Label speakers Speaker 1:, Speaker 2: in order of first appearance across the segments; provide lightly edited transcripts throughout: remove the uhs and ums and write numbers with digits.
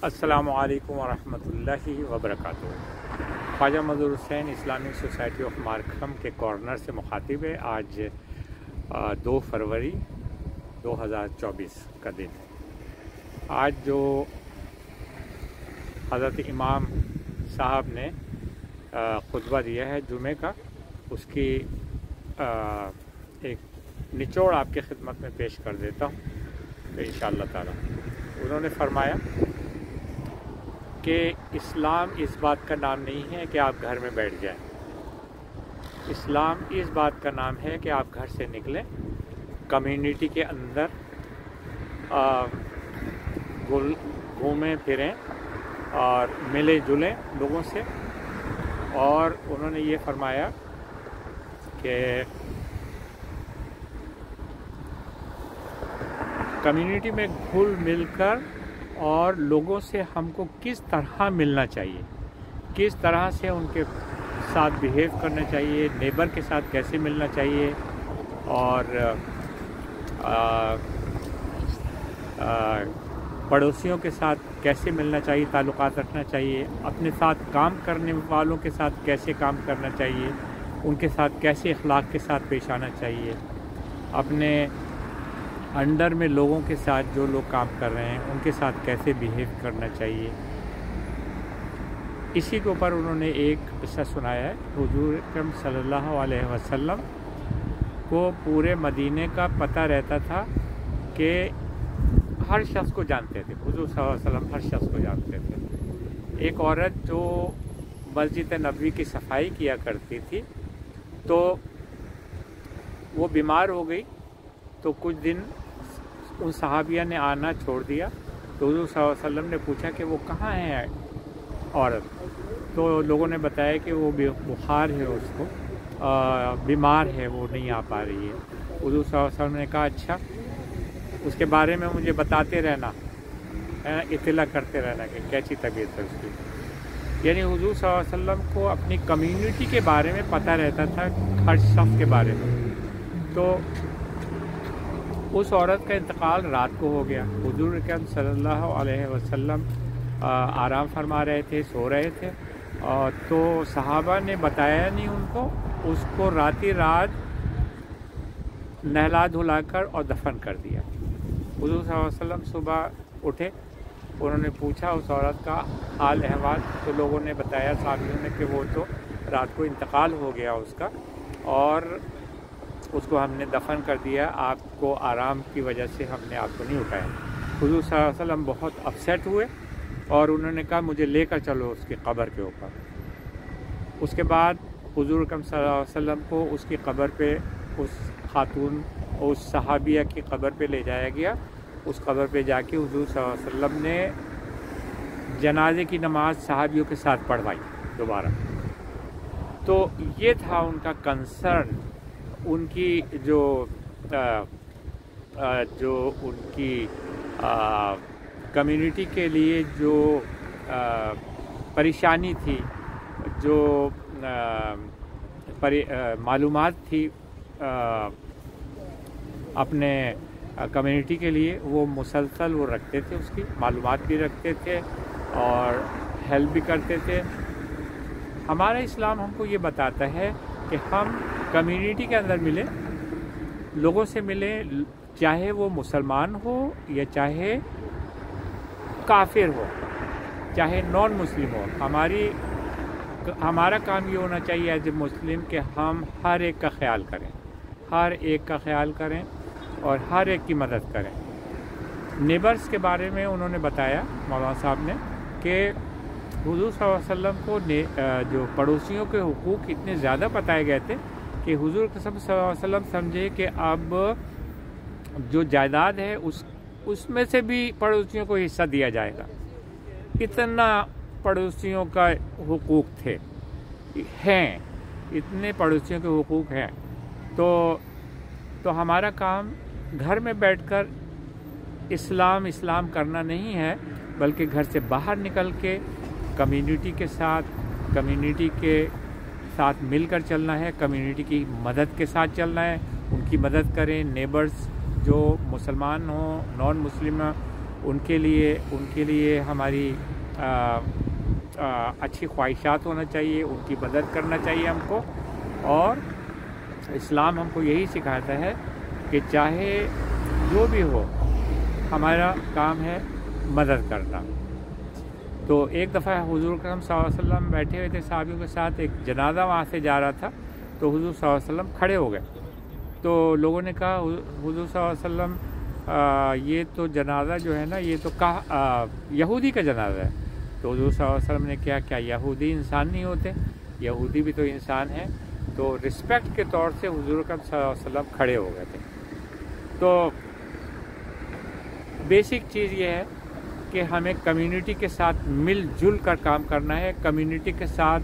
Speaker 1: अस्सलामु अलैकुम वरहमतुल्लाहि वबरकातुहू। Khwaja Mazhar Hussain Islamic society of Markham के कॉर्नर से मुखातिब है। आज 2 फरवरी 2024 का दिन है। आज जो हज़रत इमाम साहब ने खुतबा दिया है जुमे का, उसकी एक निचोड़ आपके खिदमत में पेश कर देता हूँ इंशाअल्लाह ताला। उन्होंने फरमाया कि इस्लाम इस बात का नाम नहीं है कि आप घर में बैठ जाएं। इस्लाम इस बात का नाम है कि आप घर से निकलें, कम्युनिटी के अंदर घूमें फिरें और मिले जुलें लोगों से। और उन्होंने ये फरमाया कि कम्युनिटी में घुल मिलकर और लोगों से हमको किस तरह मिलना चाहिए, किस तरह से उनके साथ बिहेव करना चाहिए, नेबर के साथ कैसे मिलना चाहिए और पड़ोसियों के साथ कैसे मिलना चाहिए, ताल्लुकात रखना चाहिए, अपने साथ काम करने वालों के साथ कैसे काम करना चाहिए, उनके साथ कैसे अखलाक के साथ पेश आना चाहिए, अपने अंडर में लोगों के साथ जो लोग काम कर रहे हैं उनके साथ कैसे बिहेव करना चाहिए। इसी के ऊपर उन्होंने एक किस्सा सुनाया है। हुजूर अकरम सल्लल्लाहु अलैहि वसल्लम को पूरे मदीने का पता रहता था कि हर शख्स को जानते थे। हुजूर सल्लल्लाहु अलैहि वसल्लम हर शख्स को जानते थे। एक औरत जो मस्जिद नबवी की सफाई किया करती थी, तो वो बीमार हो गई। तो कुछ दिन उन सहाबिया ने आना छोड़ दिया। तो हुजूर सल्लल्लाहु अलैहि वसल्लम ने पूछा कि वो कहाँ है औरत। तो लोगों ने बताया कि वो बुखार है, उसको बीमार है, वो नहीं आ पा रही है। हुजूर सल्लल्लाहु अलैहि वसल्लम ने कहा अच्छा, उसके बारे में मुझे बताते रहना, इत्तला करते रहना कि कैसी तबीयत है उसकी। यानी हुजूर सल्लल्लाहु अलैहि वसल्लम को अपनी कम्युनिटी के बारे में पता रहता था, हर शख्स के बारे में। तो उस औरत का इंतकाल रात को हो गया। हुजूर अकरम सल्लल्लाहु अलैहि वसल्लम आराम फरमा रहे थे, सो रहे थे, और तो सहाबा ने बताया नहीं उनको। उसको राती रात नहला धुलाकर और दफन कर दिया। हुजूर सल्लल्लाहु अलैहि वसल्लम सुबह उठे, उन्होंने पूछा उस औरत का हाल अहवाल। तो लोगों ने बताया, साथियों ने, कि वो तो रात को इंतकाल हो गया उसका और उसको हमने दफन कर दिया, आपको आराम की वजह से हमने आपको नहीं उठाया। हुजूर सल्लल्लाहु अलैहि वसल्लम बहुत अपसेट हुए और उन्होंने कहा मुझे लेकर चलो उसकी कब्र के ऊपर। उसके बाद हुजूर अकरम सल्लल्लाहु अलैहि वसल्लम को उसकी कब्र पे, उस खातून, उस सहाबिया की कब्र पे ले जाया गया। उस कब्र पे जाके हुजूर सल्लल्लाहु अलैहि वसल्लम ने जनाजे की नमाज सहाबियों के साथ पढ़वाई दोबारा। तो ये था उनका कंसर्न, उनकी जो उनकी कम्युनिटी के लिए जो परेशानी थी, जो मालूमात थी अपने कम्युनिटी के लिए, वो मुसलसल वो रखते थे, उसकी मालूमात भी रखते थे और हेल्प भी करते थे। हमारा इस्लाम हमको ये बताता है कि हम कम्युनिटी के अंदर मिले, लोगों से मिले, चाहे वो मुसलमान हो या चाहे काफिर हो, चाहे नॉन मुस्लिम हो। हमारा काम ये होना चाहिए एज ए मुस्लिम कि हम हर एक का ख्याल करें, हर एक का ख्याल करें और हर एक की मदद करें। नेबर्स के बारे में उन्होंने बताया मौलाना साहब ने कि हुजूर सल्लल्लाहु अलैहि वसल्लम को जो पड़ोसियों के हुकूक इतने ज़्यादा बताए गए थे कि हुजूर सल्लल्लाहु अलैहि वसल्लम समझे कि अब जो जायदाद है उसमें से भी पड़ोसियों को हिस्सा दिया जाएगा। इतना पड़ोसियों का हुकूक हैं, इतने पड़ोसियों के हुकूक हैं। तो हमारा काम घर में बैठकर इस्लाम करना नहीं है, बल्कि घर से बाहर निकल के कम्युनिटी के साथ मिलकर चलना है, कम्युनिटी की मदद के साथ चलना है, उनकी मदद करें। नेबर्स जो मुसलमान हों, नॉन मुस्लिम उनके लिए हमारी अच्छी ख्वाहिशात होना चाहिए, उनकी मदद करना चाहिए हमको। और इस्लाम हमको यही सिखाता है कि चाहे जो भी हो, हमारा काम है मदद करना। तो एक दफ़ा हुज़ूर अकरम सल्लल्लाहु अलैहि वसल्लम बैठे हुए थे सहाबियों के साथ, एक जनाजा वहाँ से जा रहा था, तो हुज़ूर सल्लल्लाहु अलैहि वसल्लम खड़े हो गए। तो लोगों ने कहा हुज़ूर सल्लल्लाहु अलैहि वसल्लम ये तो जनाजा जो है ना, ये तो यहूदी का जनाजा है। तो हुज़ूर सल्लल्लाहु अलैहि वसल्लम ने क्या यहूदी इंसान नहीं होते? यहूदी भी तो इंसान है। तो रिस्पेक्ट के तौर से हुज़ूर अकरम सल्लल्लाहु अलैहि वसल्लम खड़े हो गए थे। तो बेसिक चीज़ ये है कि हमें कम्युनिटी के साथ मिलजुल कर काम करना है, कम्युनिटी के साथ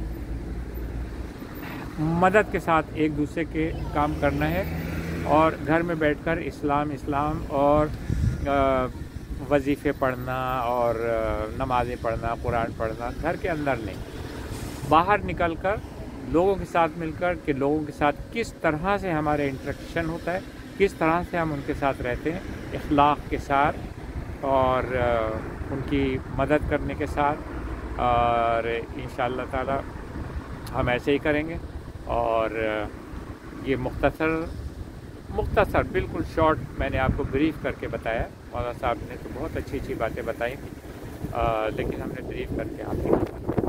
Speaker 1: मदद के साथ एक दूसरे के काम करना है, और घर में बैठकर इस्लाम और वजीफ़े पढ़ना और नमाज़ें पढ़ना, कुरान पढ़ना घर के अंदर नहीं, बाहर निकलकर लोगों के साथ मिलकर कि लोगों के साथ किस तरह से हमारा इंटरेक्शन होता है, किस तरह से हम उनके साथ रहते हैं, इखलाक के साथ और उनकी मदद करने के साथ। और इंशाअल्लाह ताला हम ऐसे ही करेंगे। और ये मुख्तसर बिल्कुल शॉर्ट मैंने आपको ब्रीफ करके बताया। मौलाना साहब ने तो बहुत अच्छी बातें बताई थी, लेकिन हमने ब्रीफ करके आपको